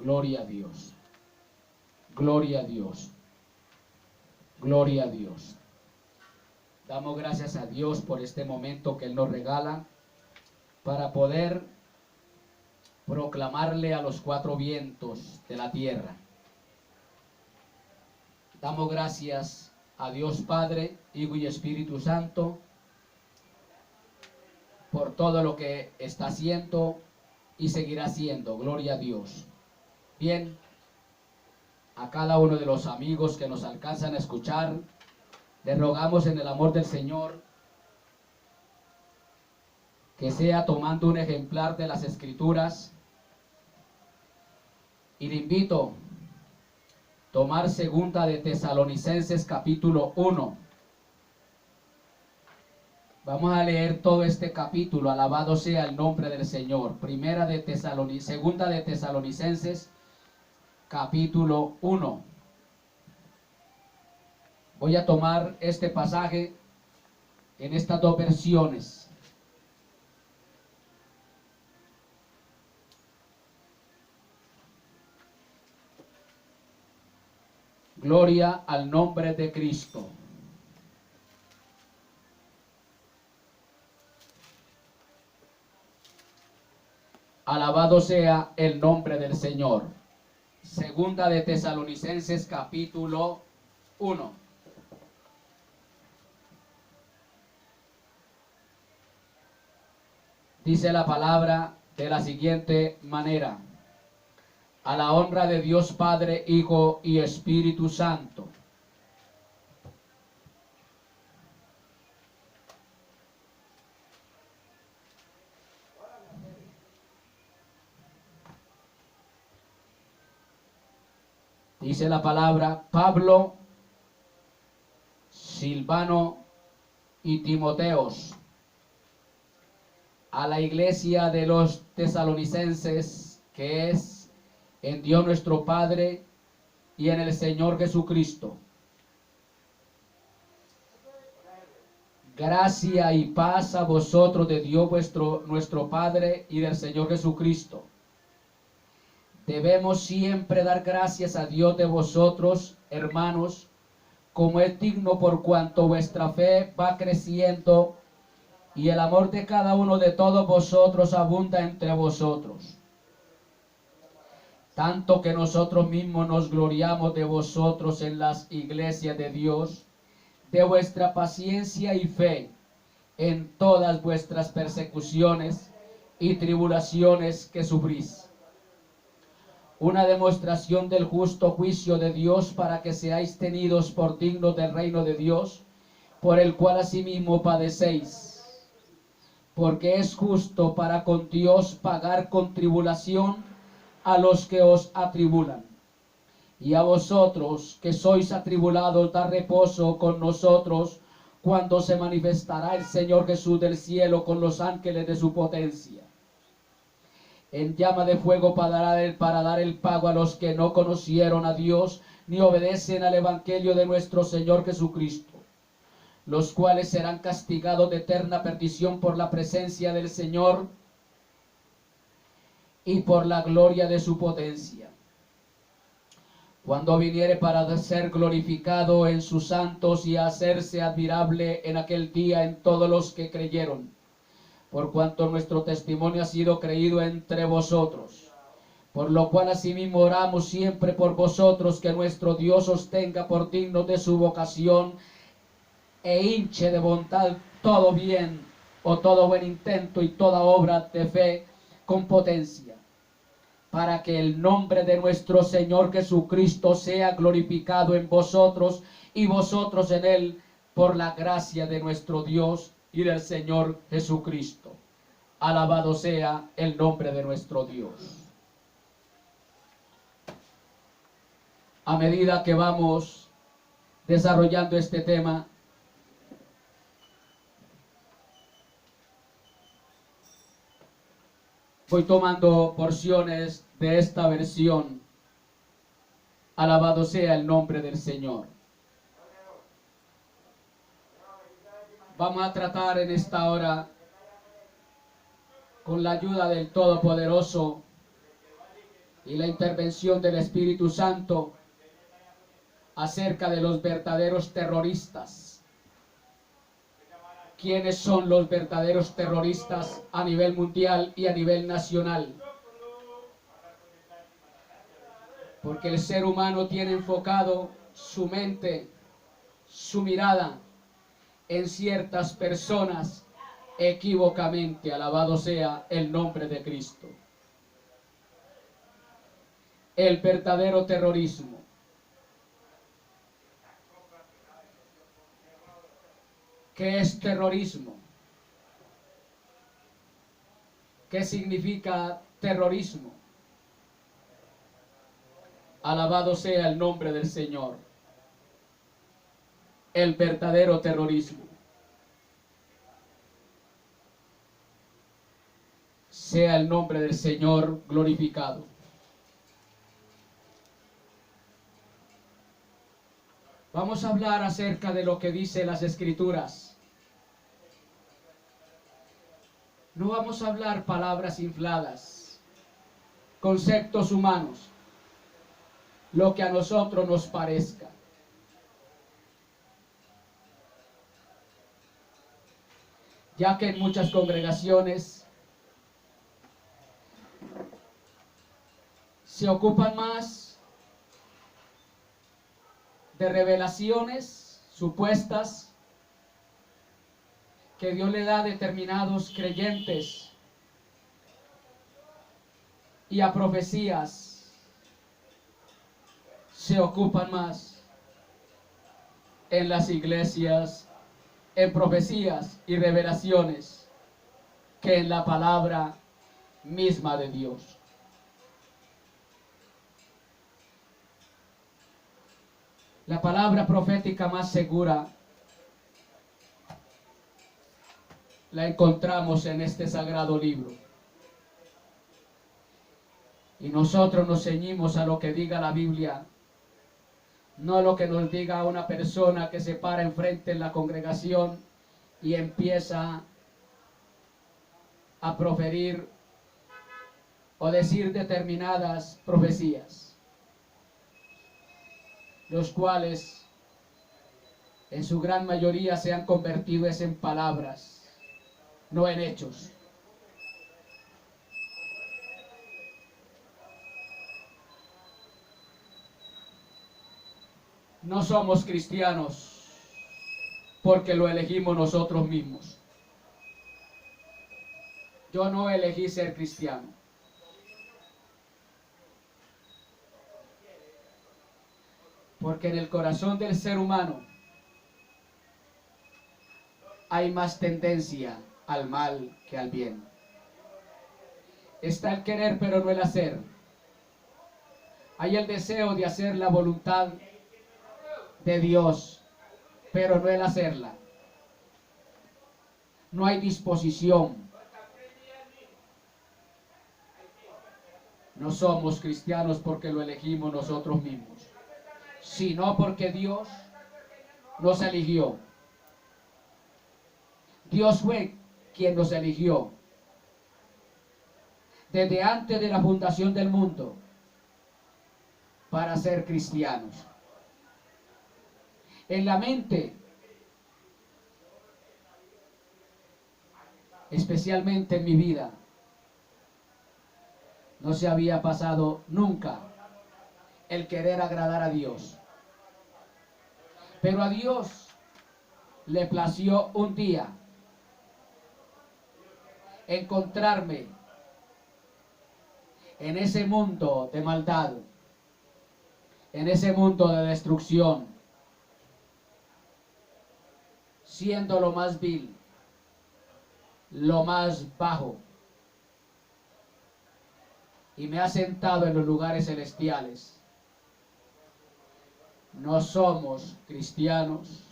Gloria a Dios. Gloria a Dios. Gloria a Dios. Damos gracias a Dios por este momento que Él nos regala para poder proclamarle a los cuatro vientos de la tierra. Damos gracias a Dios Padre, Hijo y Espíritu Santo por todo lo que está haciendo y seguirá haciendo. Gloria a Dios. Bien, a cada uno de los amigos que nos alcanzan a escuchar, les rogamos en el amor del Señor que sea tomando un ejemplar de las Escrituras, y le invito a tomar segunda de Tesalonicenses capítulo 1. Vamos a leer todo este capítulo, alabado sea el nombre del Señor. Segunda de Tesalonicenses capítulo 1. Voy a tomar este pasaje en estas dos versiones. Gloria al nombre de Cristo. Alabado sea el nombre del Señor. Segunda de Tesalonicenses capítulo 1. Dice la palabra de la siguiente manera: a la honra de Dios Padre, Hijo y Espíritu Santo. Dice la palabra: Pablo, Silvano y Timoteos, a la iglesia de los tesalonicenses, que es en Dios nuestro Padre y en el Señor Jesucristo. Gracia y paz a vosotros de Dios nuestro Padre y del Señor Jesucristo. Debemos siempre dar gracias a Dios de vosotros, hermanos, como es digno, por cuanto vuestra fe va creciendo y el amor de cada uno de todos vosotros abunda entre vosotros. Tanto que nosotros mismos nos gloriamos de vosotros en las iglesias de Dios, de vuestra paciencia y fe en todas vuestras persecuciones y tribulaciones que sufrís. Una demostración del justo juicio de Dios, para que seáis tenidos por dignos del reino de Dios, por el cual asimismo padecéis. Porque es justo para con Dios pagar con tribulación a los que os atribulan. Y a vosotros que sois atribulados, da reposo con nosotros cuando se manifestará el Señor Jesús del cielo con los ángeles de su potencia, en llama de fuego, para dar el pago a los que no conocieron a Dios ni obedecen al evangelio de nuestro Señor Jesucristo, los cuales serán castigados de eterna perdición por la presencia del Señor y por la gloria de su potencia, cuando viniere para ser glorificado en sus santos y hacerse admirable en aquel día en todos los que creyeron, por cuanto nuestro testimonio ha sido creído entre vosotros. Por lo cual asimismo oramos siempre por vosotros, que nuestro Dios os tenga por dignos de su vocación, e hinche de bondad todo bien o todo buen intento y toda obra de fe con potencia, para que el nombre de nuestro Señor Jesucristo sea glorificado en vosotros y vosotros en Él, por la gracia de nuestro Dios y del Señor Jesucristo. Alabado sea el nombre de nuestro Dios. A medida que vamos desarrollando este tema, voy tomando porciones de esta versión. Alabado sea el nombre del Señor. Vamos a tratar en esta hora, con la ayuda del Todopoderoso, y la intervención del Espíritu Santo acerca de los verdaderos terroristas. ¿Quiénes son los verdaderos terroristas a nivel mundial y a nivel nacional? Porque el ser humano tiene enfocado su mente, su mirada en ciertas personas equívocamente. Alabado sea el nombre de Cristo. El verdadero terrorismo. ¿Qué es terrorismo? ¿Qué significa terrorismo? Alabado sea el nombre del Señor. El verdadero terrorismo. Sea el nombre del Señor glorificado. Vamos a hablar acerca de lo que dice las Escrituras. No vamos a hablar palabras infladas, conceptos humanos, lo que a nosotros nos parezca. Ya que en muchas congregaciones se ocupan más de revelaciones supuestas que Dios le da a determinados creyentes y a profecías, se ocupan más en las iglesias, en profecías y revelaciones, que en la palabra misma de Dios. La palabra profética más segura la encontramos en este sagrado libro. Y nosotros nos ceñimos a lo que diga la Biblia, no a lo que nos diga una persona que se para enfrente en la congregación y empieza a proferir o decir determinadas profecías, los cuales en su gran mayoría se han convertido en palabras, no en hechos. No somos cristianos porque lo elegimos nosotros mismos. Yo no elegí ser cristiano. Porque en el corazón del ser humano hay más tendencia al mal que al bien. Está el querer pero no el hacer. Hay el deseo de hacer la voluntad de Dios, pero no el hacerla. No hay disposición. No somos cristianos porque lo elegimos nosotros mismos, sino porque Dios nos eligió. Dios fue quien nos eligió desde antes de la fundación del mundo para ser cristianos. En la mente, especialmente en mi vida, no se había pasado nunca el querer agradar a Dios. Pero a Dios le plació un día encontrarme en ese mundo de maldad, en ese mundo de destrucción, siendo lo más vil, lo más bajo, y me ha sentado en los lugares celestiales. No somos cristianos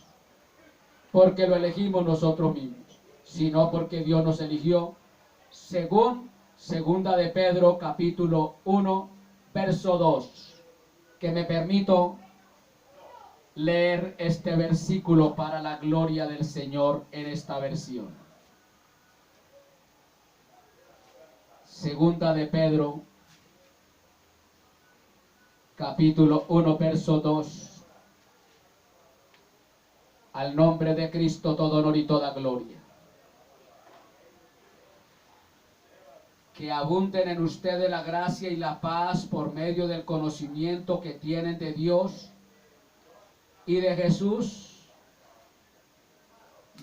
porque lo elegimos nosotros mismos, sino porque Dios nos eligió, según Segunda de Pedro capítulo 1 verso 2, que me permito leer este versículo para la gloria del Señor en esta versión. Segunda de Pedro capítulo 1, verso 2. Al nombre de Cristo todo honor y toda gloria. Que abunden en ustedes la gracia y la paz por medio del conocimiento que tienen de Dios y de Jesús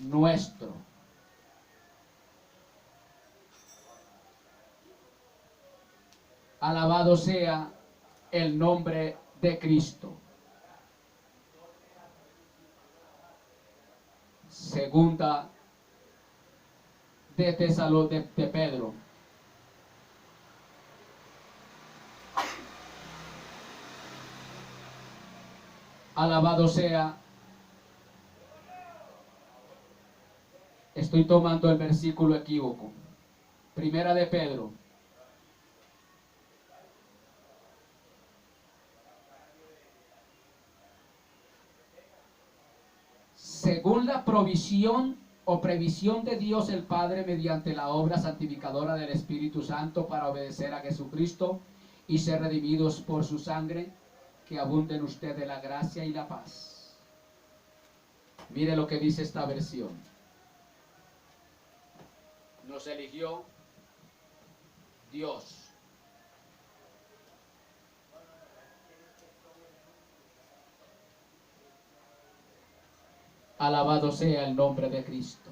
nuestro. Alabado sea el nombre de Cristo. Segunda de Pedro. Alabado sea. Estoy tomando el versículo equívoco. Primera de Pedro. Según la provisión o previsión de Dios el Padre mediante la obra santificadora del Espíritu Santo para obedecer a Jesucristo y ser redimidos por su sangre, que abunde en ustedes la gracia y la paz. Mire lo que dice esta versión. Nos eligió Dios. Alabado sea el nombre de Cristo.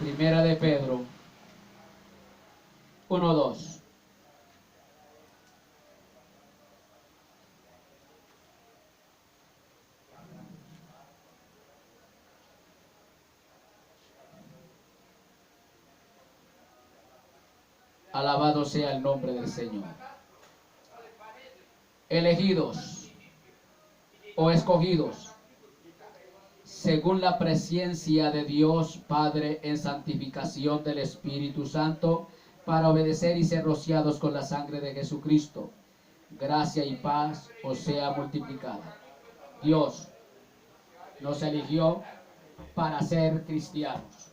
Primera de Pedro 1:2. Alabado sea el nombre del Señor. Elegidos o escogidos según la presencia de Dios Padre en santificación del Espíritu Santo para obedecer y ser rociados con la sangre de Jesucristo. Gracia y paz os sea multiplicada. Dios nos eligió para ser cristianos.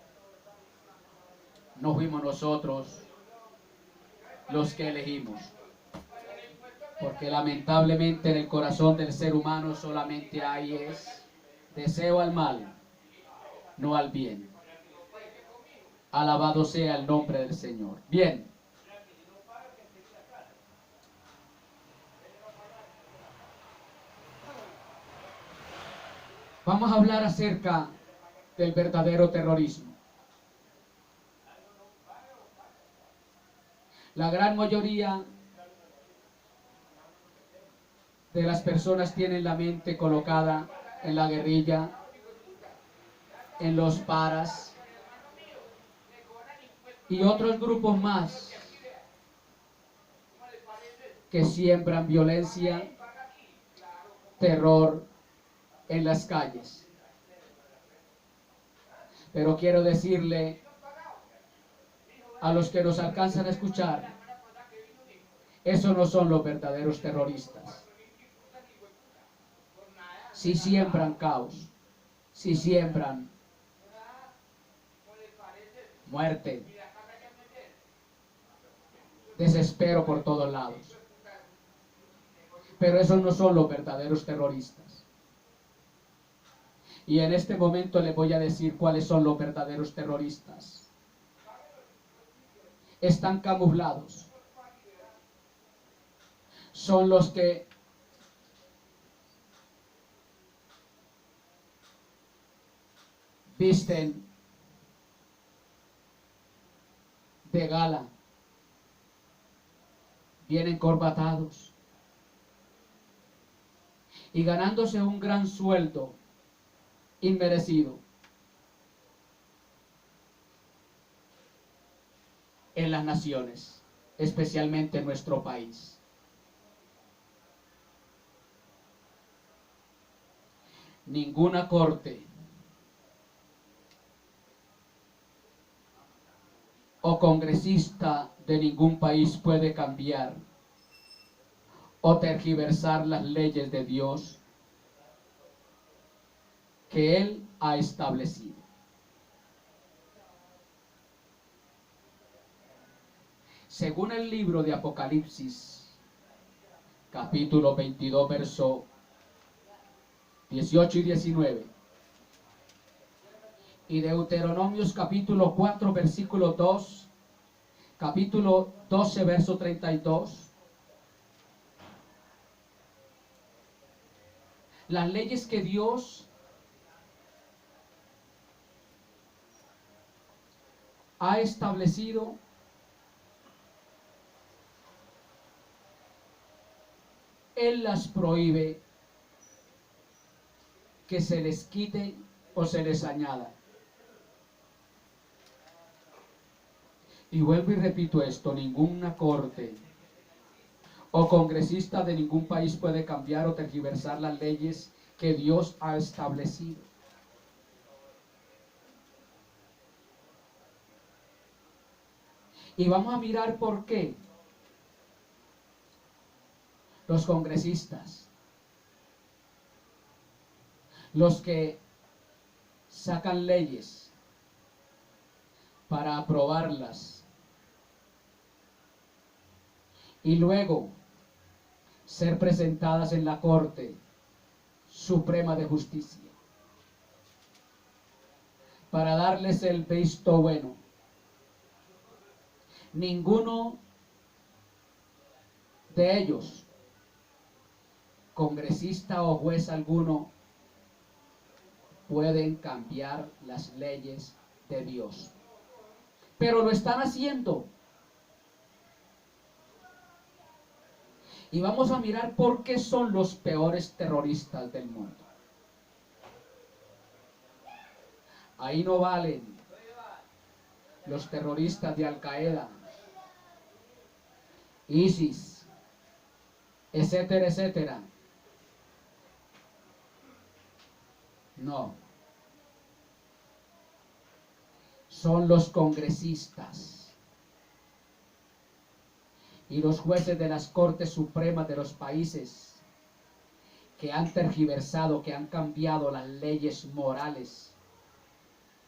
No fuimos nosotros los que elegimos, porque lamentablemente en el corazón del ser humano solamente hay deseo al mal, no al bien. Alabado sea el nombre del Señor. Bien. Vamos a hablar acerca del verdadero terrorismo. La gran mayoría de las personas tienen la mente colocada en la guerrilla, en los paras y otros grupos más que siembran violencia, terror en las calles. Pero quiero decirle a los que nos alcanzan a escuchar, esos no son los verdaderos terroristas. Si siembran caos, si siembran muerte, desespero por todos lados. Pero esos no son los verdaderos terroristas. Y en este momento les voy a decir cuáles son los verdaderos terroristas. Están camuflados. Son los que visten de gala, vienen corbatados y ganándose un gran sueldo inmerecido en las naciones, especialmente en nuestro país. Ninguna corte o congresista de ningún país puede cambiar o tergiversar las leyes de Dios que Él ha establecido. según el libro de Apocalipsis, capítulo 22, verso 18 y 19, y Deuteronomios capítulo 4, versículo 2, capítulo 12, verso 32, las leyes que Dios ha establecido Él las prohíbe que se les quite o se les añada. Y vuelvo y repito esto, ninguna corte o congresista de ningún país puede cambiar o tergiversar las leyes que Dios ha establecido. Y vamos a mirar por qué los congresistas, los que sacan leyes para aprobarlas y luego ser presentadas en la Corte Suprema de Justicia para darles el visto bueno, ninguno de ellos, congresista o juez alguno, pueden cambiar las leyes de Dios. Pero lo están haciendo. Y vamos a mirar por qué son los peores terroristas del mundo. Ahí no valen los terroristas de Al-Qaeda, ISIS, etcétera, etcétera. No. Son los congresistas y los jueces de las Cortes Supremas de los países que han tergiversado, que han cambiado las leyes morales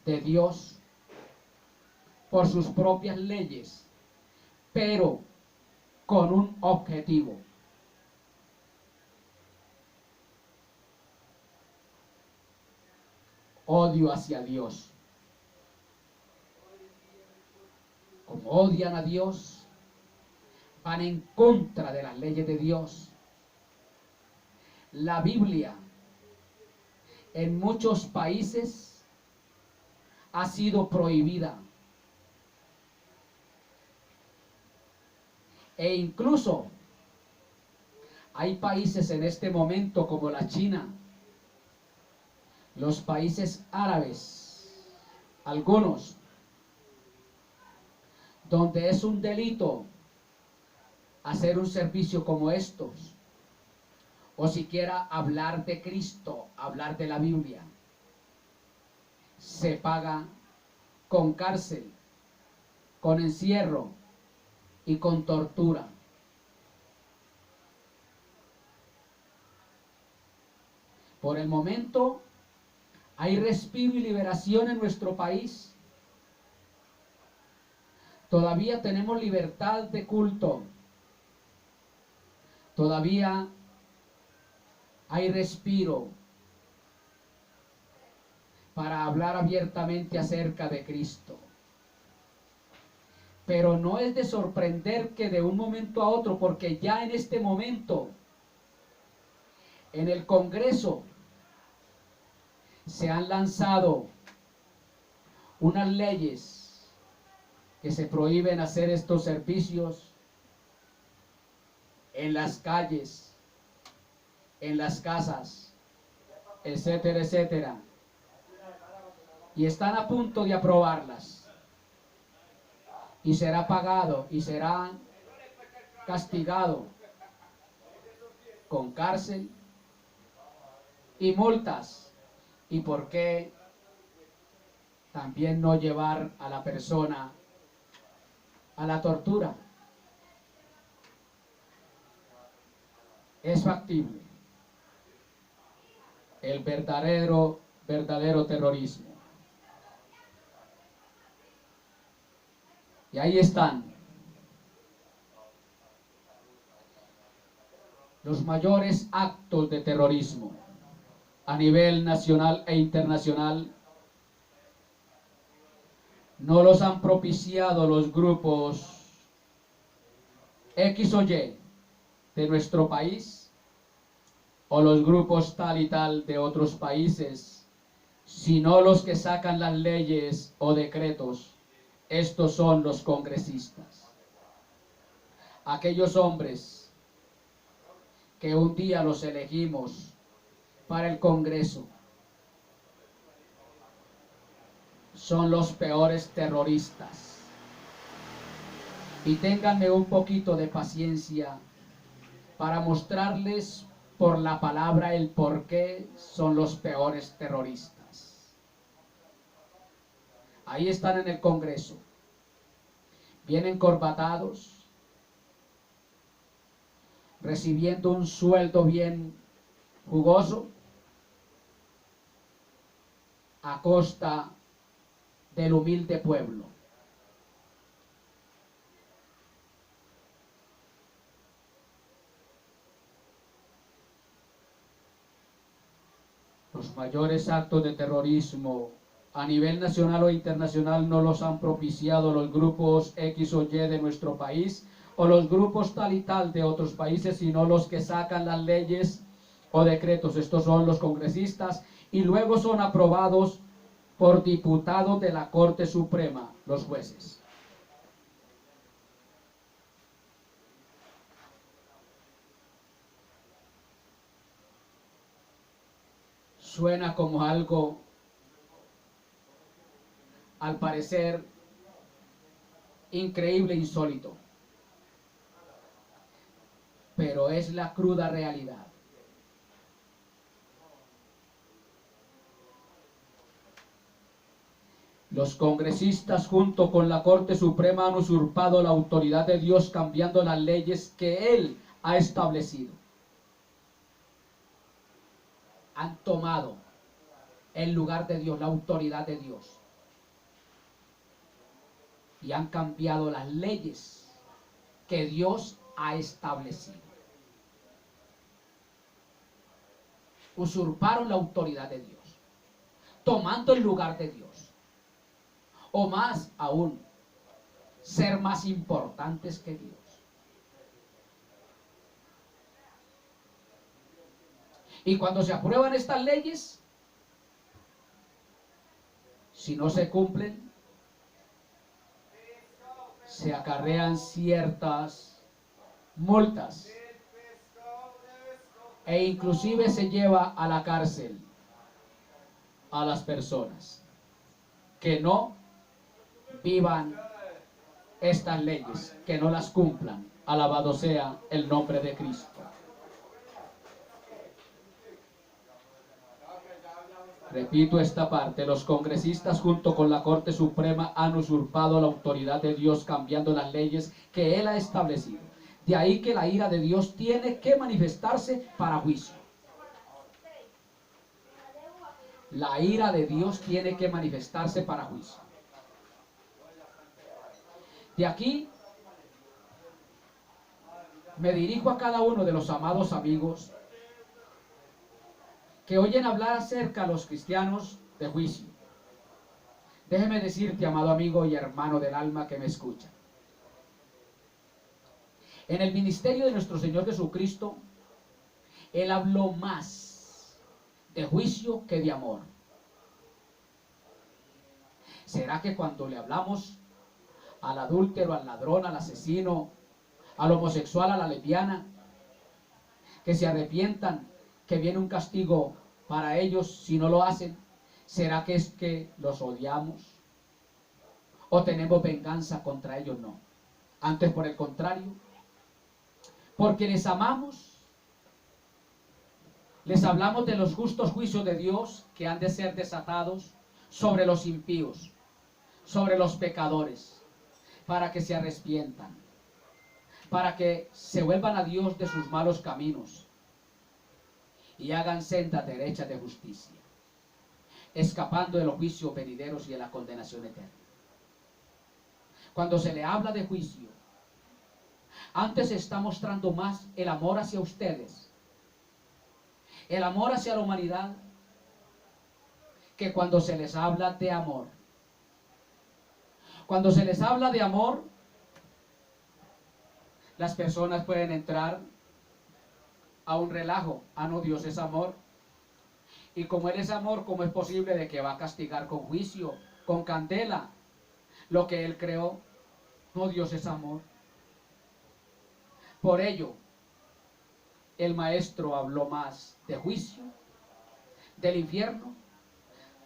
de Dios por sus propias leyes, pero con un objetivo: odio hacia Dios. Como odian a Dios, van en contra de las leyes de Dios. La Biblia en muchos países ha sido prohibida. E incluso hay países en este momento como la China, los países árabes, algunos, donde es un delito hacer un servicio como estos, o siquiera hablar de Cristo, hablar de la Biblia. Se paga con cárcel, con encierro y con tortura. Por el momento hay respiro y liberación en nuestro país. Todavía tenemos libertad de culto. Todavía hay respiro para hablar abiertamente acerca de Cristo. Pero no es de sorprender que de un momento a otro, porque ya en este momento, en el Congreso, se han lanzado unas leyes que se prohíben hacer estos servicios en las calles, en las casas, etcétera, etcétera. Y están a punto de aprobarlas. Y será pagado y será castigado con cárcel y multas. ¿Y por qué también no llevar a la persona a la tortura? Es factible el verdadero terrorismo. Y ahí están Los mayores actos de terrorismo a nivel nacional e internacional no los han propiciado los grupos X o Y de nuestro país o los grupos tal y tal de otros países, sino los que sacan las leyes o decretos. Estos son los congresistas, aquellos hombres que un día los elegimos para el Congreso. Son los peores terroristas. Y ténganme un poquito de paciencia para mostrarles por la palabra el por qué son los peores terroristas. Ahí están en el Congreso. Vienen corbatados, recibiendo un sueldo bien jugoso, a costa del humilde pueblo. Los mayores actos de terrorismo a nivel nacional o internacional no los han propiciado los grupos X o Y de nuestro país o los grupos tal y tal de otros países, sino los que sacan las leyes o decretos. Estos son los congresistas y luego son aprobados por diputados de la Corte Suprema, los jueces. Suena como algo, al parecer, increíble, insólito, pero es la cruda realidad. Los congresistas junto con la Corte Suprema han usurpado la autoridad de Dios cambiando las leyes que Él ha establecido. Han tomado el lugar de Dios, la autoridad de Dios. Y han cambiado las leyes que Dios ha establecido. Usurparon la autoridad de Dios, tomando el lugar de Dios. O más aún, ser más importantes que Dios. Y cuando se aprueban estas leyes, si no se cumplen, se acarrean ciertas multas e inclusive se lleva a la cárcel a las personas que no vivan estas leyes, que no las cumplan. Alabado sea el nombre de Cristo. Repito esta parte: los congresistas junto con la Corte Suprema han usurpado la autoridad de Dios cambiando las leyes que Él ha establecido. De ahí que la ira de Dios tiene que manifestarse para juicio. La ira de Dios tiene que manifestarse para juicio. De aquí me dirijo a cada uno de los amados amigos que oyen hablar acerca a los cristianos de juicio. Déjeme decirte, amado amigo y hermano del alma que me escucha, en el ministerio de nuestro Señor Jesucristo, Él habló más de juicio que de amor. ¿Será que cuando le hablamos al adúltero, al ladrón, al asesino, al homosexual, a la lesbiana, que se arrepientan, que viene un castigo para ellos si no lo hacen? ¿Será que es que los odiamos o tenemos venganza contra ellos? No. Antes, por el contrario, porque les amamos, les hablamos de los justos juicios de Dios que han de ser desatados sobre los impíos, sobre los pecadores, para que se arrepientan, para que se vuelvan a Dios de sus malos caminos y hagan senda derecha de justicia, escapando de los juicios venideros y de la condenación eterna. Cuando se le habla de juicio, Antes se está mostrando más el amor hacia ustedes, el amor hacia la humanidad, que cuando se les habla de amor. Cuando se les habla de amor, las personas pueden entrar a un relajo. Ah, no, Dios es amor. Y como Él es amor, ¿cómo es posible de que va a castigar con juicio, con candela, lo que Él creó? No, Dios es amor. Por ello, el maestro habló más de juicio, del infierno,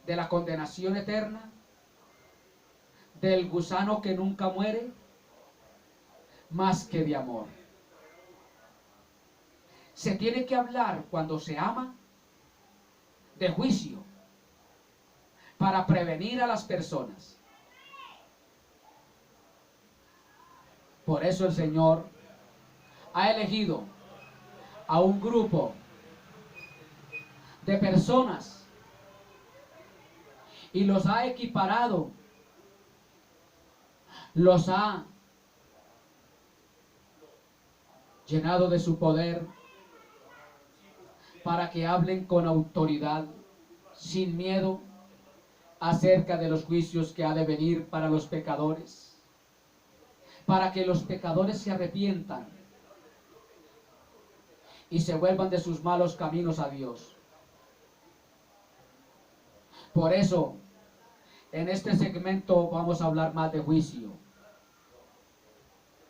de la condenación eterna, del gusano que nunca muere, más que de amor. Se tiene que hablar cuando se ama de juicio para prevenir a las personas. Por eso el Señor ha elegido a un grupo de personas y los ha equiparado, los ha llenado de su poder para que hablen con autoridad, sin miedo, acerca de los juicios que ha de venir para los pecadores, para que los pecadores se arrepientan y se vuelvan de sus malos caminos a Dios. Por eso, en este segmento vamos a hablar más de juicio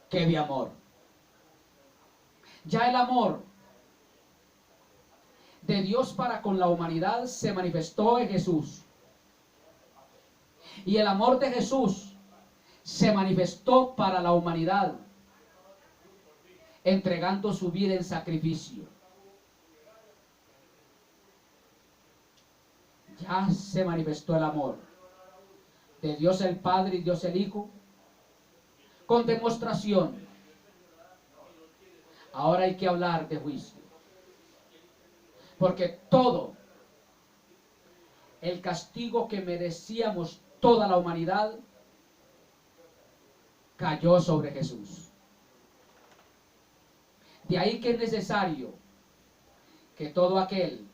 que de amor. Ya el amor de Dios para con la humanidad se manifestó en Jesús. Y el amor de Jesús se manifestó para la humanidad, entregando su vida en sacrificio. Ya se manifestó el amor de Dios el Padre y Dios el Hijo con demostración. Ahora hay que hablar de juicio, porque todo el castigo que merecíamos toda la humanidad cayó sobre Jesús. De ahí que es necesario que todo aquel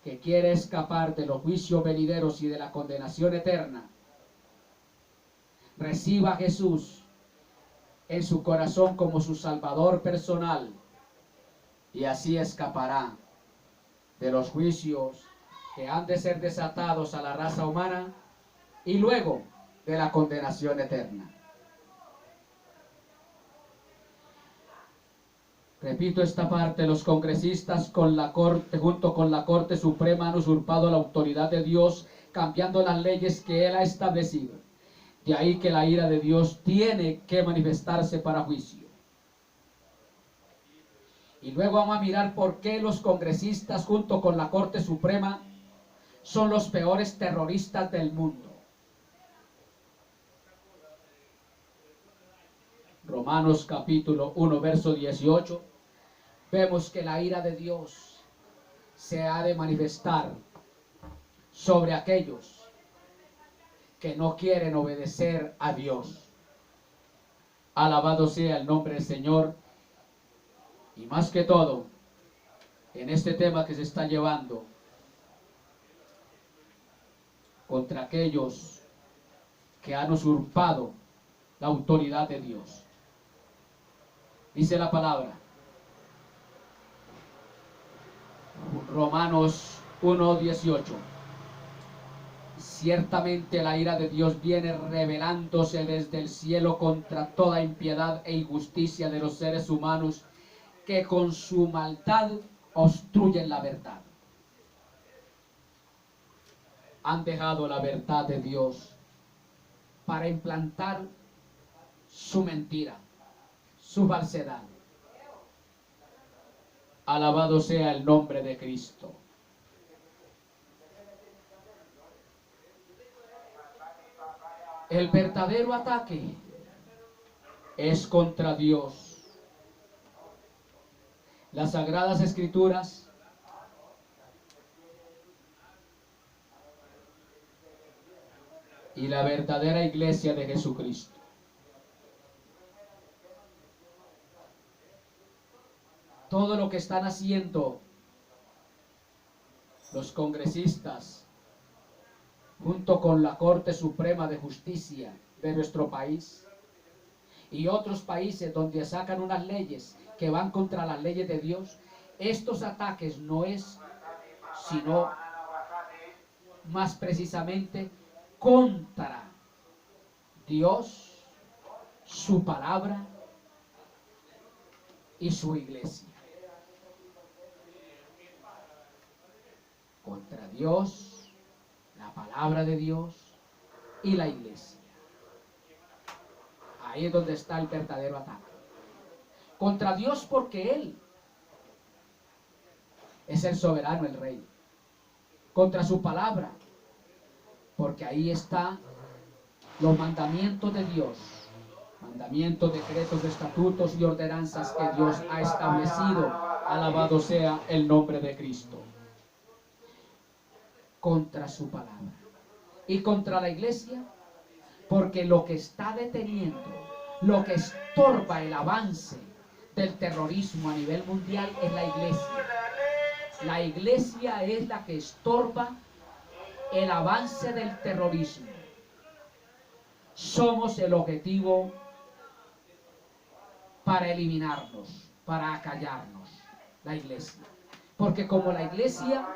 que quiere escapar de los juicios venideros y de la condenación eterna reciba a Jesús en su corazón como su Salvador personal, y así escapará de los juicios que han de ser desatados a la raza humana y luego de la condenación eterna. Repito esta parte: los congresistas con la Corte, junto con la Corte Suprema, han usurpado la autoridad de Dios, cambiando las leyes que Él ha establecido. De ahí que la ira de Dios tiene que manifestarse para juicio. Y luego vamos a mirar por qué los congresistas junto con la Corte Suprema son los peores terroristas del mundo. Romanos capítulo 1, verso 18. Vemos que la ira de Dios se ha de manifestar sobre aquellos que no quieren obedecer a Dios. Alabado sea el nombre del Señor. Y más que todo, en este tema que se está llevando contra aquellos que han usurpado la autoridad de Dios. Dice la palabra, Romanos 1:18. Ciertamente la ira de Dios viene revelándose desde el cielo contra toda impiedad e injusticia de los seres humanos que con su maldad obstruyen la verdad. Han dejado la verdad de Dios para implantar su mentira, su falsedad. Alabado sea el nombre de Cristo. El verdadero ataque es contra Dios. Las Sagradas Escrituras y la verdadera iglesia de Jesucristo. todo lo que están haciendo los congresistas junto con la Corte Suprema de Justicia de nuestro país y otros países donde sacan unas leyes que van contra las leyes de Dios, estos ataques no es sino más precisamente contra Dios, su palabra y su iglesia. Contra Dios, la palabra de Dios y la iglesia. Ahí es donde está el verdadero ataque. Contra Dios porque Él es el soberano, el rey. Contra su palabra, porque ahí están los mandamientos de Dios. Mandamientos, decretos, estatutos y ordenanzas que Dios ha establecido. Alabado sea el nombre de Cristo. Contra su palabra. Y contra la iglesia, porque lo que está deteniendo, lo que estorba el avance del terrorismo a nivel mundial es la iglesia. La iglesia es la que estorba el avance del terrorismo. Somos el objetivo para eliminarnos, para acallarnos, la iglesia. Porque como la iglesia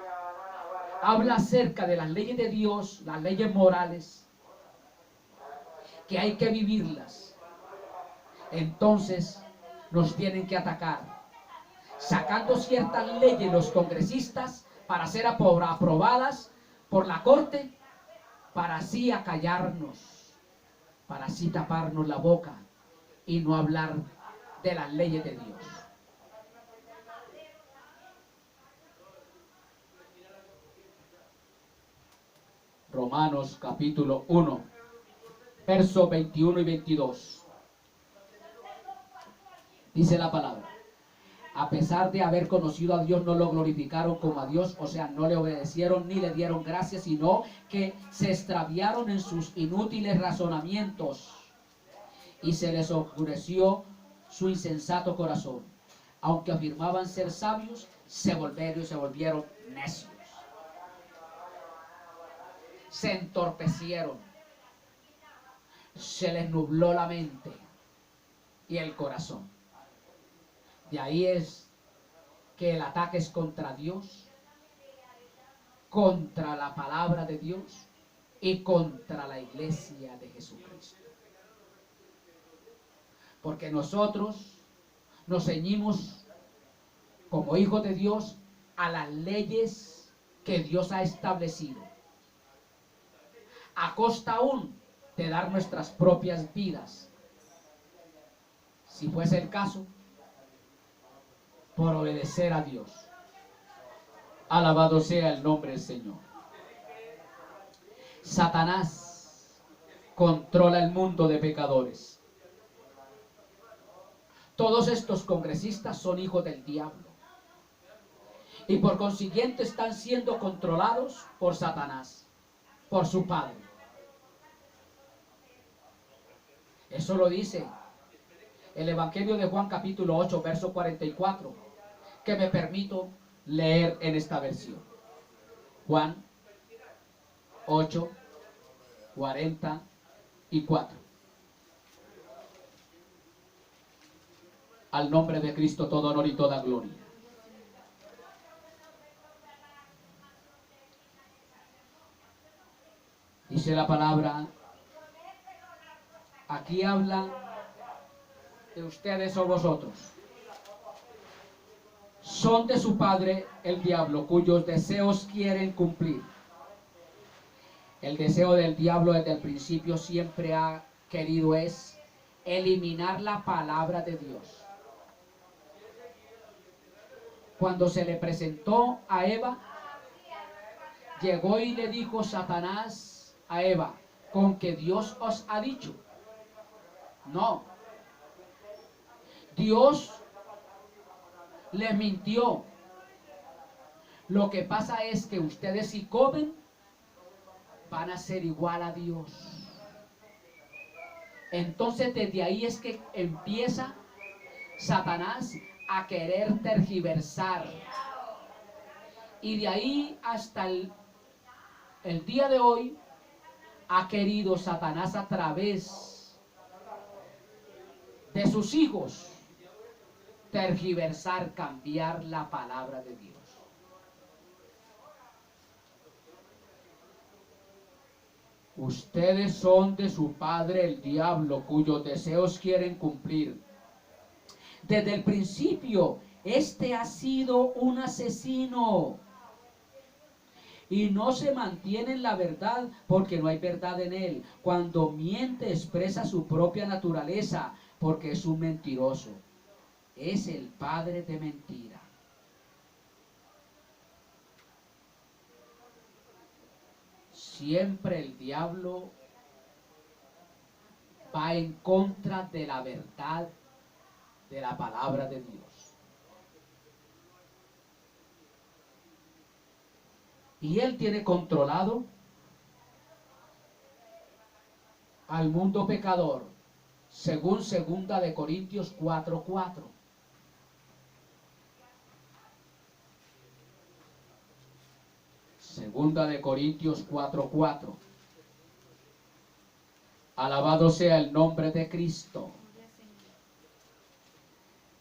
habla acerca de las leyes de Dios, las leyes morales, que hay que vivirlas, entonces nos tienen que atacar, sacando ciertas leyes los congresistas para ser aprobadas por la corte, para así acallarnos, para así taparnos la boca y no hablar de las leyes de Dios. Romanos capítulo 1, versos 21 y 22. Dice la palabra: a pesar de haber conocido a Dios, no lo glorificaron como a Dios, o sea, no le obedecieron ni le dieron gracias, sino que se extraviaron en sus inútiles razonamientos y se les oscureció su insensato corazón. Aunque afirmaban ser sabios, se volvieron necios. Se entorpecieron, se les nubló la mente y el corazón. De ahí es que el ataque es contra Dios, contra la palabra de Dios y contra la iglesia de Jesucristo. Porque nosotros nos ceñimos como hijos de Dios a las leyes que Dios ha establecido, a costa aún de dar nuestras propias vidas, si fuese el caso, por obedecer a Dios. Alabado sea el nombre del Señor. Satanás controla el mundo de pecadores. Todos estos congresistas son hijos del diablo y por consiguiente están siendo controlados por Satanás, por su padre. Eso lo dice el Evangelio de Juan capítulo 8, verso 44, que me permito leer en esta versión. Juan 8, 44. Al nombre de Cristo todo honor y toda gloria. Dice la palabra, aquí habla de ustedes o vosotros. Son de su padre el diablo, cuyos deseos quieren cumplir. El deseo del diablo desde el principio siempre ha querido es eliminar la palabra de Dios. Cuando se le presentó a Eva, llegó y le dijo Satanás a Eva, ¿con que Dios os ha dicho? No. Dios les mintió. Lo que pasa es que ustedes si comen, van a ser igual a Dios. Entonces desde ahí es que empieza Satanás a querer tergiversar. Y de ahí hasta el día de hoy ha querido Satanás a través de sus hijos tergiversar, cambiar la palabra de Dios. Ustedes son de su padre el diablo, cuyos deseos quieren cumplir. Desde el principio, este ha sido un asesino y no se mantiene en la verdad porque no hay verdad en él. Cuando miente expresa su propia naturaleza porque es un mentiroso. Es el padre de mentira. Siempre el diablo va en contra de la verdad de la palabra de Dios. Y él tiene controlado al mundo pecador, según 2 de Corintios 4:4. Segunda de Corintios 4:4. Alabado sea el nombre de Cristo.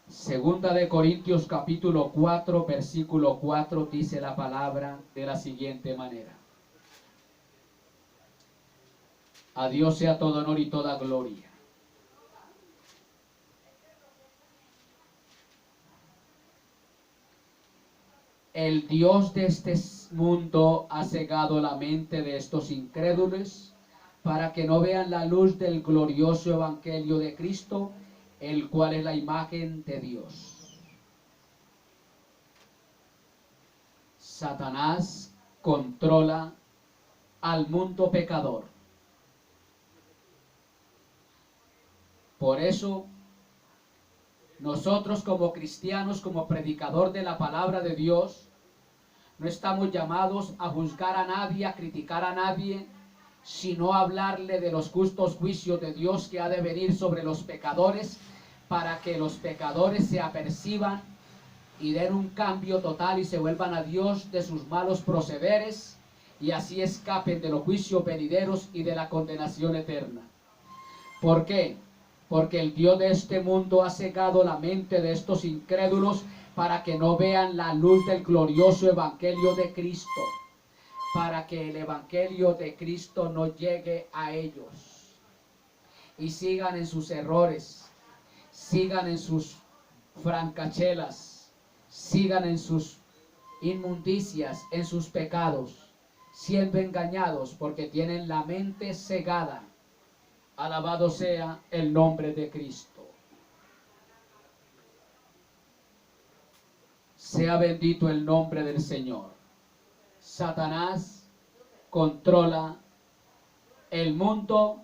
Segunda de Corintios capítulo 4, versículo 4 dice la palabra de la siguiente manera. A Dios sea todo honor y toda gloria. El Dios de este mundo ha cegado la mente de estos incrédulos para que no vean la luz del glorioso evangelio de Cristo, el cual es la imagen de Dios. Satanás controla al mundo pecador. Por eso, nosotros como cristianos, como predicador de la palabra de Dios, no estamos llamados a juzgar a nadie, a criticar a nadie, sino a hablarle de los justos juicios de Dios que ha de venir sobre los pecadores, para que los pecadores se aperciban y den un cambio total y se vuelvan a Dios de sus malos procederes, y así escapen de los juicios venideros y de la condenación eterna. ¿Por qué? Porque el Dios de este mundo ha cegado la mente de estos incrédulos para que no vean la luz del glorioso evangelio de Cristo, para que el evangelio de Cristo no llegue a ellos y sigan en sus errores, sigan en sus francachelas, sigan en sus inmundicias, en sus pecados, siendo engañados porque tienen la mente cegada. Alabado sea el nombre de Cristo. Sea bendito el nombre del Señor. Satanás controla el mundo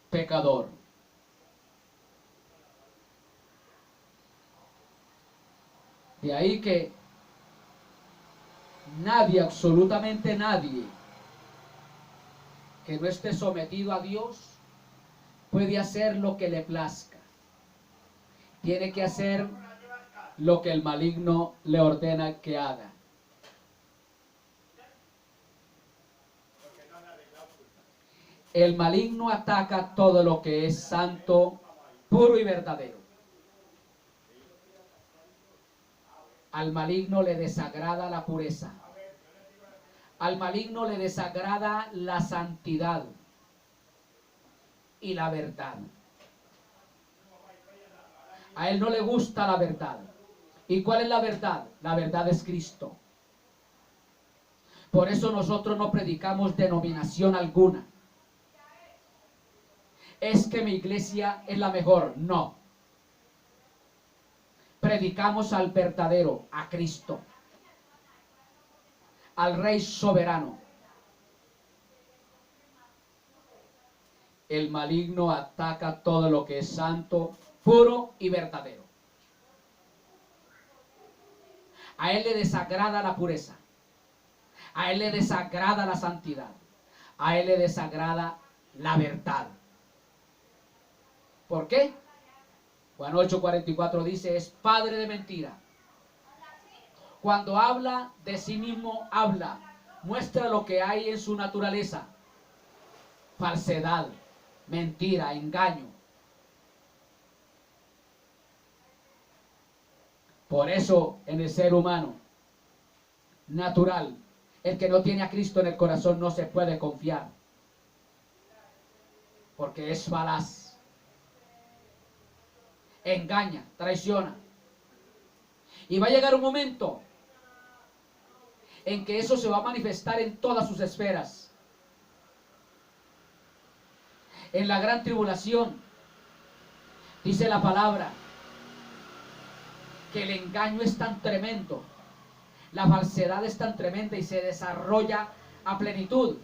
pecador. De ahí que nadie, absolutamente nadie, que no esté sometido a Dios, puede hacer lo que le plazca. Tiene que hacer lo que el maligno le ordena que haga. El maligno ataca todo lo que es santo, puro y verdadero. Al maligno le desagrada la pureza. Al maligno le desagrada la santidad y la verdad. A él no le gusta la verdad. ¿Y cuál es la verdad? La verdad es Cristo. Por eso nosotros no predicamos denominación alguna. Es que mi iglesia es la mejor. No. Predicamos al verdadero, a Cristo, al Rey soberano. El maligno ataca todo lo que es santo, puro y verdadero. A él le desagrada la pureza. A él le desagrada la santidad. A él le desagrada la verdad. ¿Por qué? Juan 8:44 dice, es padre de mentira. Cuando habla de sí mismo, muestra lo que hay en su naturaleza. Falsedad, mentira, engaño. Por eso en el ser humano natural, el que no tiene a Cristo en el corazón no se puede confiar, porque es falaz, engaña, traiciona. Y va a llegar un momento en que eso se va a manifestar en todas sus esferas. En la gran tribulación, dice la palabra, que el engaño es tan tremendo, la falsedad es tan tremenda y se desarrolla a plenitud,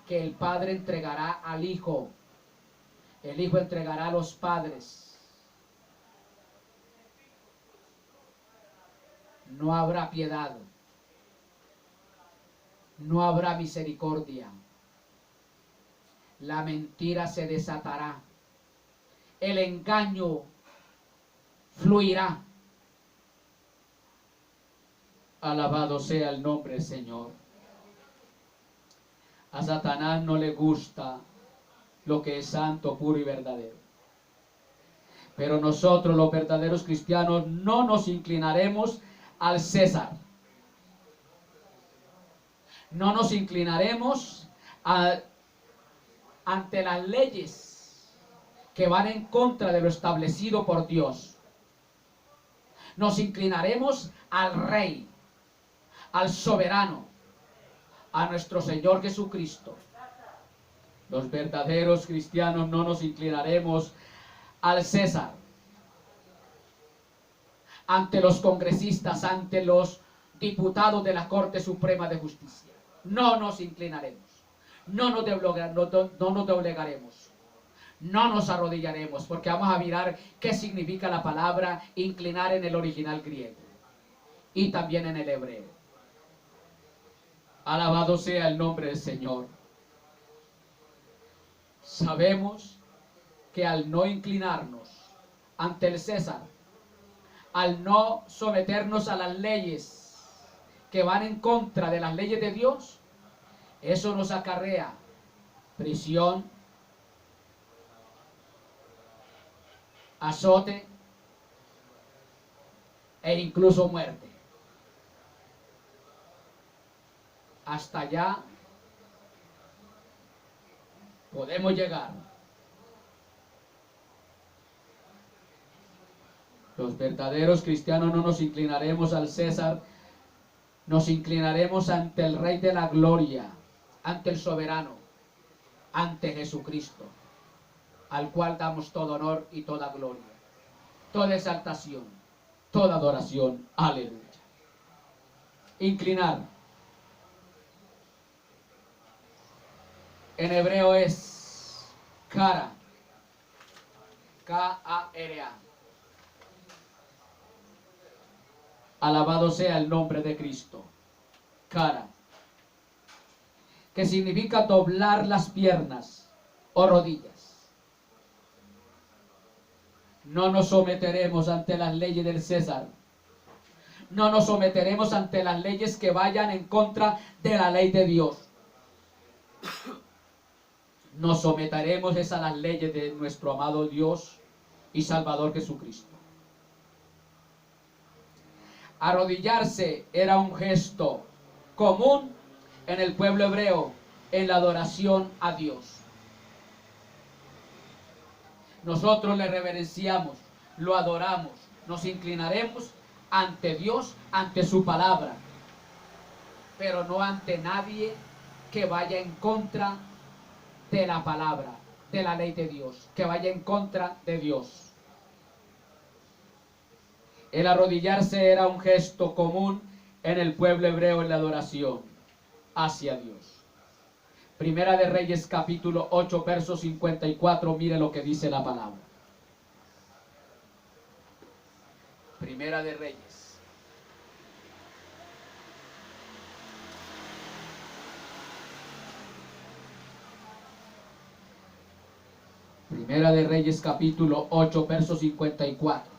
que el Padre entregará al Hijo, el Hijo entregará a los padres. No habrá piedad, no habrá misericordia. La mentira se desatará, el engaño fluirá. Alabado sea el nombre del Señor. A Satanás no le gusta lo que es santo, puro y verdadero. Pero nosotros, los verdaderos cristianos, no nos inclinaremos al César. No nos inclinaremos ante las leyes que van en contra de lo establecido por Dios. Nos inclinaremos al Rey, al soberano, a nuestro Señor Jesucristo. Los verdaderos cristianos no nos inclinaremos al César, ante los congresistas, ante los diputados de la Corte Suprema de Justicia. No nos inclinaremos, no nos doblegaremos, no nos arrodillaremos, porque vamos a mirar qué significa la palabra inclinar en el original griego y también en el hebreo. Alabado sea el nombre del Señor. Sabemos que al no inclinarnos ante el César, al no someternos a las leyes que van en contra de las leyes de Dios, eso nos acarrea prisión, azote e incluso muerte. Hasta allá podemos llegar. Los verdaderos cristianos no nos inclinaremos al César, nos inclinaremos ante el Rey de la Gloria, ante el soberano, ante Jesucristo, al cual damos todo honor y toda gloria, toda exaltación, toda adoración. Aleluya. Inclinar. En hebreo es cara, K-A-R-A. Alabado sea el nombre de Cristo. Cara, que significa doblar las piernas o rodillas. No nos someteremos ante las leyes del César. No nos someteremos ante las leyes que vayan en contra de la ley de Dios. Nos someteremos a las leyes de nuestro amado Dios y Salvador Jesucristo. Arrodillarse era un gesto común en el pueblo hebreo en la adoración a Dios. Nosotros le reverenciamos, lo adoramos, nos inclinaremos ante Dios, ante su palabra, pero no ante nadie que vaya en contra de la palabra, de la ley de Dios, que vaya en contra de Dios. El arrodillarse era un gesto común en el pueblo hebreo en la adoración hacia Dios. Primera de Reyes capítulo 8 verso 54, mire lo que dice la palabra. Primera de Reyes. Primera de Reyes capítulo 8, verso 54.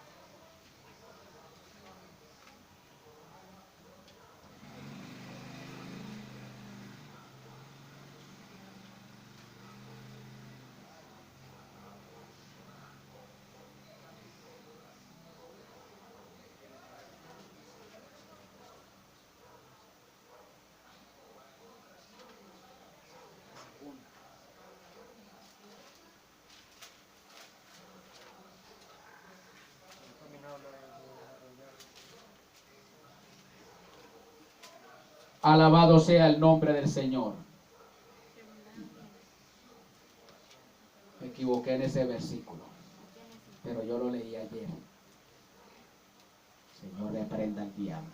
Alabado sea el nombre del Señor. Me equivoqué en ese versículo, pero yo lo leí ayer. Señor, reprenda al diablo.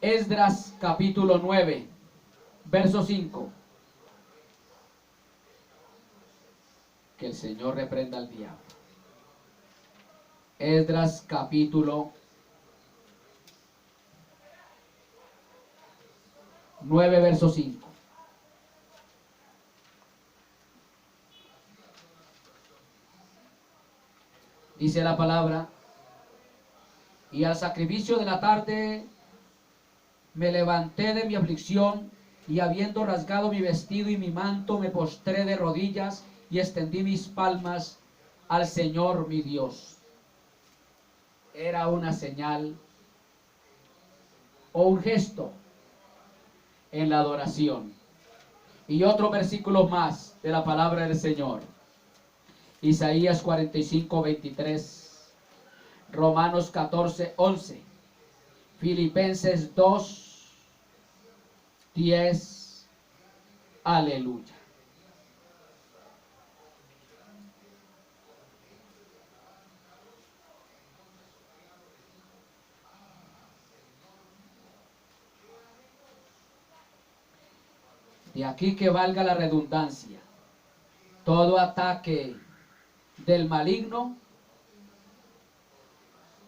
Esdras capítulo 9, verso 5. Que el Señor reprenda al diablo. Esdras capítulo 9, verso 5. Dice la palabra: y al sacrificio de la tarde me levanté de mi aflicción, y habiendo rasgado mi vestido y mi manto, me postré de rodillas y extendí mis palmas al Señor mi Dios. Era una señal o un gesto en la adoración. Y otro versículo más de la palabra del Señor. Isaías 45, 23. Romanos 14, 11. Filipenses 2, 10. Aleluya. De aquí que valga la redundancia, todo ataque del maligno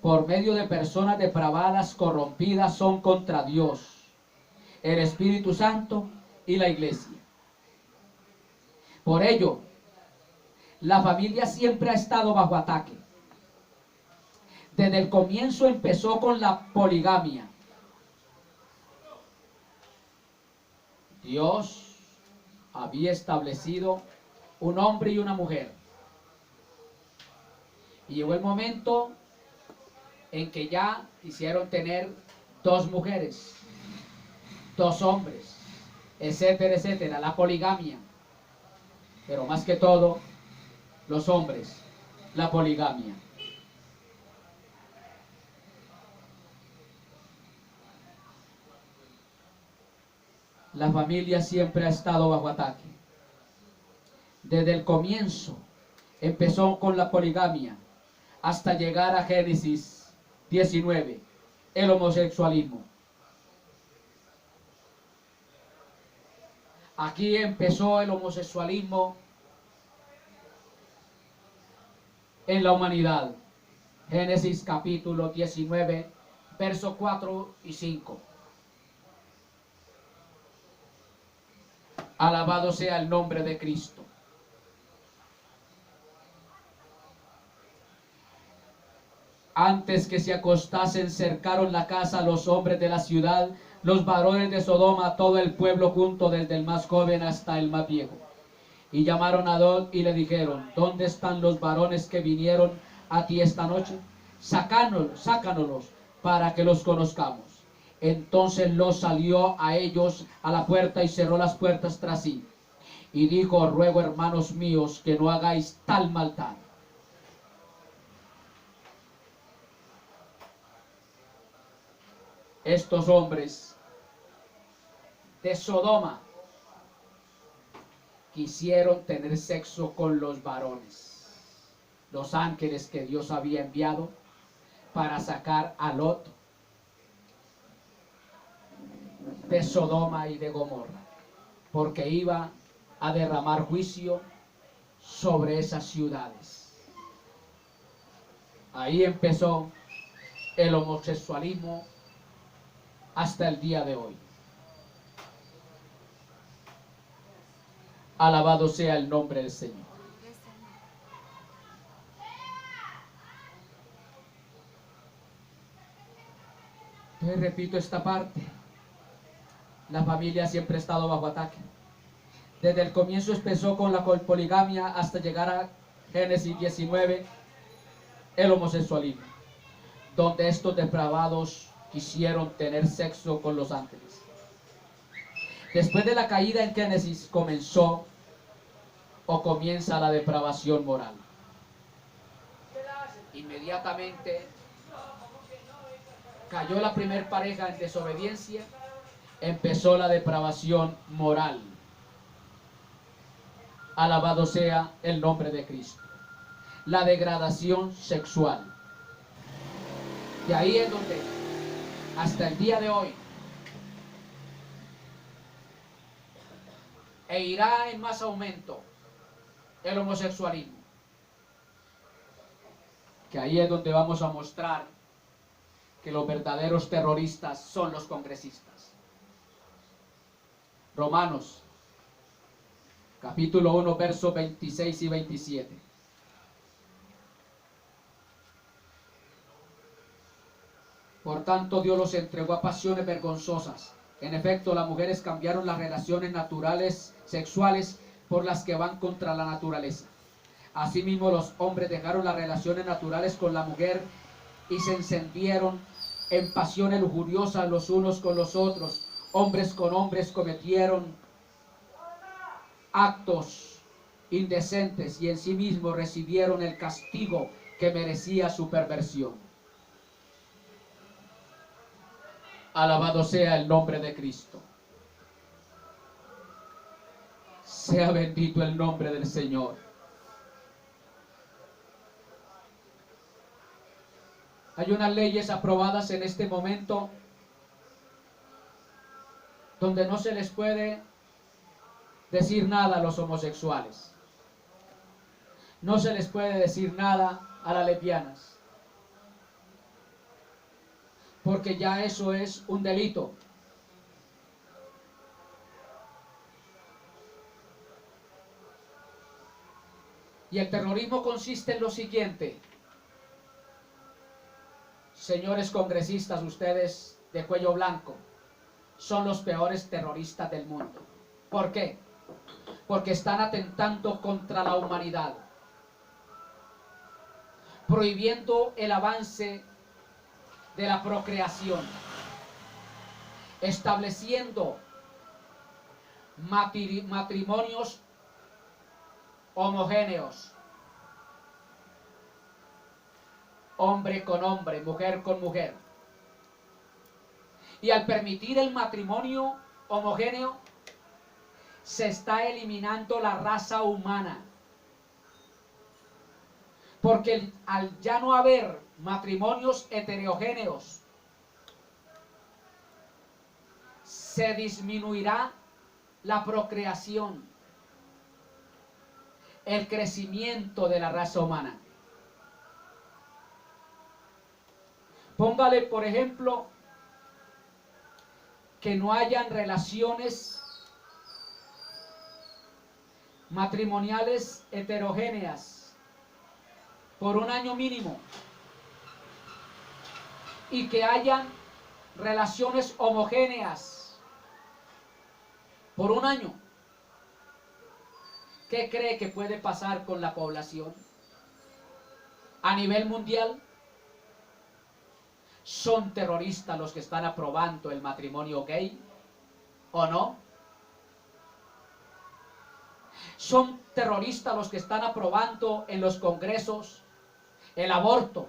por medio de personas depravadas, corrompidas, son contra Dios, el Espíritu Santo y la iglesia. Por ello, la familia siempre ha estado bajo ataque. Desde el comienzo empezó con la poligamia. Dios había establecido un hombre y una mujer. Y llegó el momento en que ya quisieron tener dos mujeres, dos hombres, etcétera, etcétera, la poligamia. Pero más que todo, los hombres, la poligamia. La familia siempre ha estado bajo ataque. Desde el comienzo empezó con la poligamia hasta llegar a Génesis 19, el homosexualismo. Aquí empezó el homosexualismo en la humanidad. Génesis capítulo 19, versos 4 y 5. Alabado sea el nombre de Cristo. Antes que se acostasen, cercaron la casa los hombres de la ciudad, los varones de Sodoma, todo el pueblo junto, desde el más joven hasta el más viejo. Y llamaron a Lot y le dijeron: ¿dónde están los varones que vinieron a ti esta noche? Sácanos para que los conozcamos. Entonces Lot salió a ellos a la puerta y cerró las puertas tras sí. Y dijo: ruego, hermanos míos, que no hagáis tal maldad. Estos hombres de Sodoma quisieron tener sexo con los varones, los ángeles que Dios había enviado para sacar a Lot de Sodoma y de Gomorra, porque iba a derramar juicio sobre esas ciudades. Ahí empezó el homosexualismo hasta el día de hoy. Alabado sea el nombre del Señor. Entonces repito esta parte. La familia siempre ha estado bajo ataque. Desde el comienzo empezó con la poligamia hasta llegar a Génesis 19, el homosexualismo, donde estos depravados quisieron tener sexo con los ángeles. Después de la caída en Génesis comenzó o comienza la depravación moral. Inmediatamente cayó la primer pareja en desobediencia, empezó la depravación moral. Alabado sea el nombre de Cristo. La degradación sexual. Y ahí es donde, hasta el día de hoy, e irá en más aumento el homosexualismo. Que ahí es donde vamos a mostrar que los verdaderos terroristas son los congresistas. Romanos, capítulo 1, versos 26 y 27. Por tanto, Dios los entregó a pasiones vergonzosas. En efecto, las mujeres cambiaron las relaciones naturales sexuales por las que van contra la naturaleza. Asimismo, los hombres dejaron las relaciones naturales con la mujer y se encendieron en pasiones lujuriosas los unos con los otros. Hombres con hombres cometieron actos indecentes y en sí mismos recibieron el castigo que merecía su perversión. Alabado sea el nombre de Cristo. Sea bendito el nombre del Señor. Hay unas leyes aprobadas en este momento donde no se les puede decir nada a los homosexuales. No se les puede decir nada a las lesbianas. Porque ya eso es un delito. Y el terrorismo consiste en lo siguiente. Señores congresistas, ustedes de cuello blanco, son los peores terroristas del mundo. ¿Por qué? Porque están atentando contra la humanidad, prohibiendo el avance de la procreación, estableciendo matrimonios homogéneos, hombre con hombre, mujer con mujer. Y al permitir el matrimonio homogéneo, se está eliminando la raza humana. Porque al ya no haber matrimonios heterogéneos, se disminuirá la procreación, el crecimiento de la raza humana. Póngale, por ejemplo, que no hayan relaciones matrimoniales heterogéneas por un año mínimo y que hayan relaciones homogéneas por un año. ¿Qué cree que puede pasar con la población? A nivel mundial, ¿son terroristas los que están aprobando el matrimonio gay o no? ¿Son terroristas los que están aprobando en los congresos el aborto?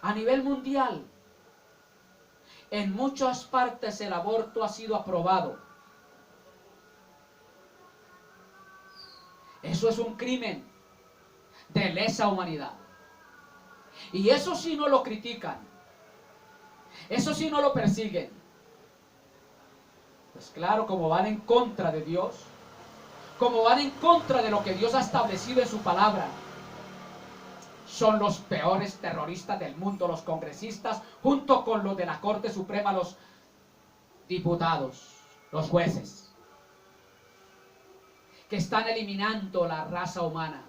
A nivel mundial, en muchas partes el aborto ha sido aprobado. Eso es un crimen de lesa humanidad. Y eso sí no lo critican. Eso sí no lo persiguen. Pues claro, como van en contra de Dios, como van en contra de lo que Dios ha establecido en su palabra, son los peores terroristas del mundo, los congresistas, junto con los de la Corte Suprema, los diputados, los jueces, que están eliminando la raza humana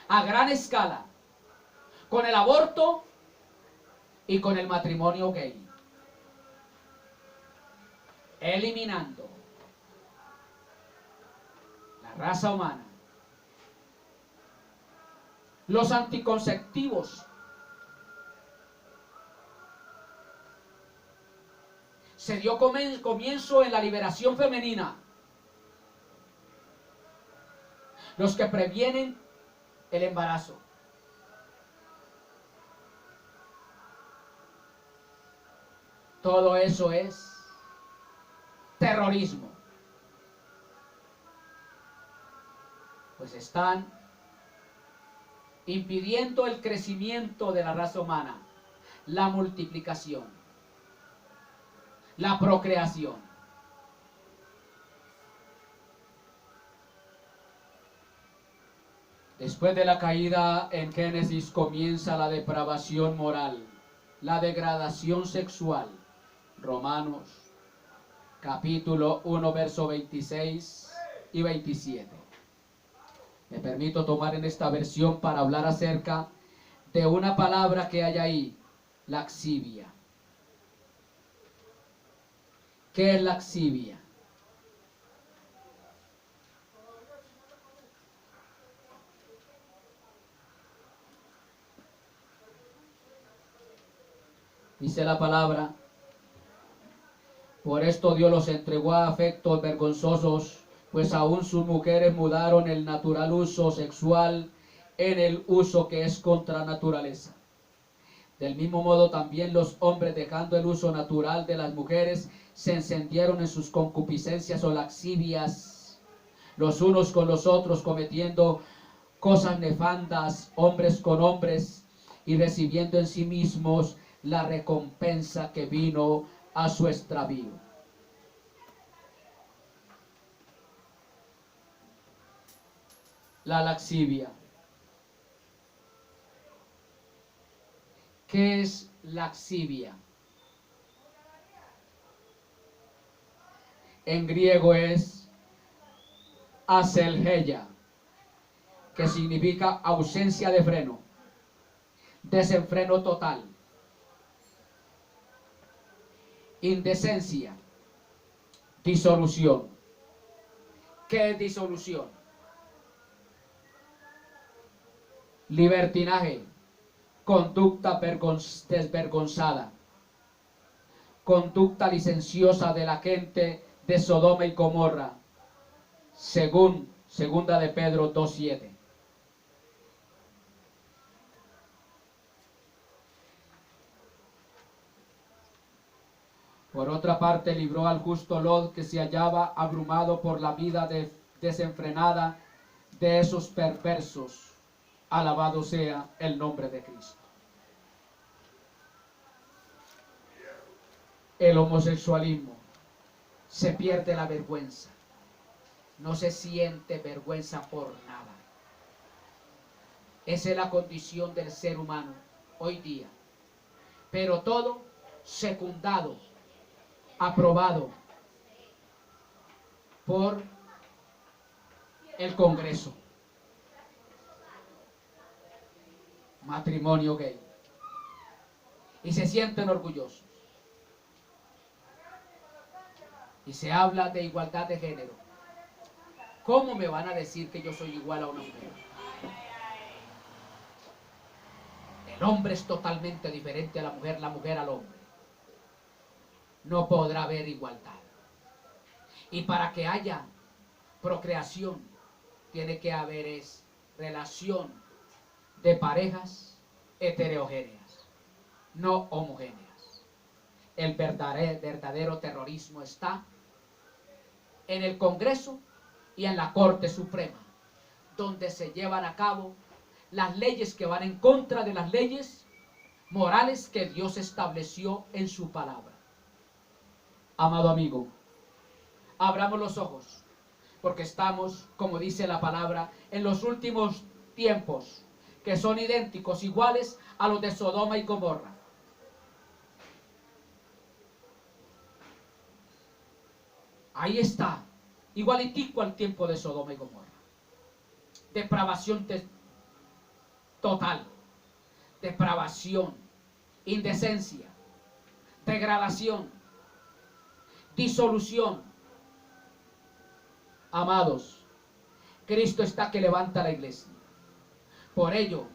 a gran escala con el aborto y con el matrimonio gay, eliminando la raza humana. Los anticonceptivos se dio comienzo en la liberación femenina, los que previenen el embarazo. Todo eso es terrorismo, pues están impidiendo el crecimiento de la raza humana, la multiplicación, la procreación. Después de la caída en Génesis comienza la depravación moral, la degradación sexual. Romanos capítulo 1 verso 26 y 27. Me permito tomar en esta versión para hablar acerca de una palabra que hay ahí, laxivia. ¿Qué es laxivia? Dice la palabra: por esto Dios los entregó a afectos vergonzosos, pues aún sus mujeres mudaron el natural uso sexual en el uso que es contra naturaleza. Del mismo modo también los hombres, dejando el uso natural de las mujeres, se encendieron en sus concupiscencias o laxivias, los unos con los otros, cometiendo cosas nefandas, hombres con hombres, y recibiendo en sí mismos la recompensa que vino a su extravío. La laxivia. ¿Qué es laxivia? En griego es aselgeia, que significa ausencia de freno, desenfreno total. Indecencia, disolución. ¿Qué es disolución? Libertinaje, conducta desvergonzada, conducta licenciosa de la gente de Sodoma y Gomorra, según segunda de Pedro 2:7. Por otra parte, libró al justo Lot, que se hallaba abrumado por la vida desenfrenada de esos perversos. Alabado sea el nombre de Cristo. El homosexualismo. Se pierde la vergüenza. No se siente vergüenza por nada. Esa es la condición del ser humano hoy día. Pero todo secundado, aprobado por el Congreso. Matrimonio gay. Y se sienten orgullosos. Y se habla de igualdad de género. ¿Cómo me van a decir que yo soy igual a una mujer? El hombre es totalmente diferente a la mujer al hombre. No podrá haber igualdad. Y para que haya procreación, tiene que haber relación de parejas heterogéneas, no homogéneas. El verdadero terrorismo está en el Congreso y en la Corte Suprema, donde se llevan a cabo las leyes que van en contra de las leyes morales que Dios estableció en su palabra. Amado amigo, abramos los ojos, porque estamos, como dice la palabra, en los últimos tiempos, que son idénticos, iguales a los de Sodoma y Gomorra. Ahí está, igualitico al tiempo de Sodoma y Gomorra. Depravación total, depravación, indecencia, degradación, disolución. Amados, Cristo está que levanta la iglesia. Por ello,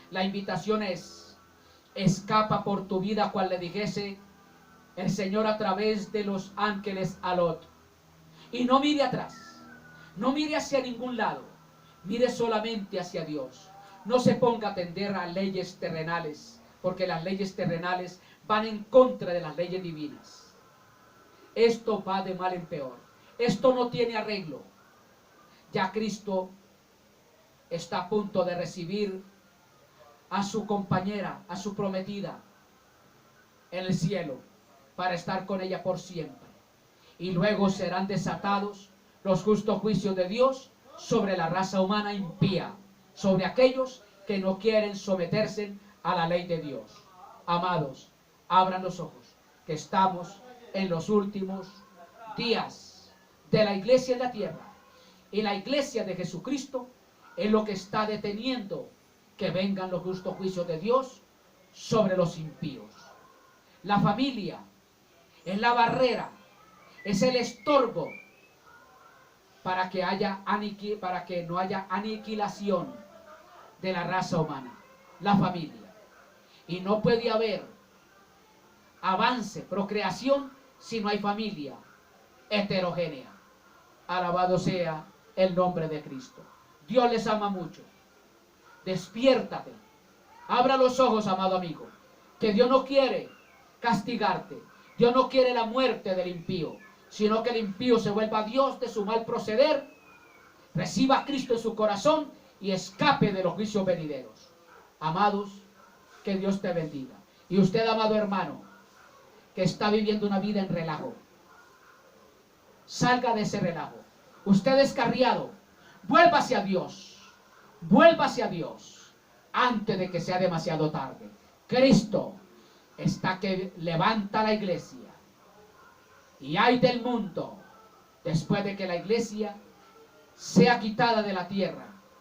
la invitación es: escapa por tu vida, cual le dijese el Señor a través de los ángeles a Lot. Y no mire atrás, no mire hacia ningún lado, mire solamente hacia Dios. No se ponga a atender a leyes terrenales, porque las leyes terrenales van en contra de las leyes divinas. Esto va de mal en peor. Esto no tiene arreglo. Ya Cristo está a punto de recibir a su compañera, a su prometida, en el cielo, para estar con ella por siempre. Y luego serán desatados los justos juicios de Dios sobre la raza humana impía, sobre aquellos que no quieren someterse a la ley de Dios. Amados, abran los ojos, que estamos en los últimos días de la iglesia en la tierra. Y la iglesia de Jesucristo es lo que está deteniendo que vengan los justos juicios de Dios sobre los impíos. La familia es la barrera, es el estorbo para que no haya aniquilación de la raza humana, la familia. Y no puede haber avance, procreación, si no hay familia heterogénea. Alabado sea el nombre de Cristo. Dios les ama mucho. Despiértate. Abra los ojos, amado amigo, que Dios no quiere castigarte. Dios no quiere la muerte del impío, sino que el impío se vuelva a Dios de su mal proceder, reciba a Cristo en su corazón y escape de los juicios venideros. Amados, que Dios te bendiga. Y usted, amado hermano, que está viviendo una vida en relajo, salga de ese relajo. Usted descarriado, vuélvase a Dios, vuélvase a Dios antes de que sea demasiado tarde. Cristo está que levanta la iglesia. Y ay del mundo después de que la iglesia sea quitada de la tierra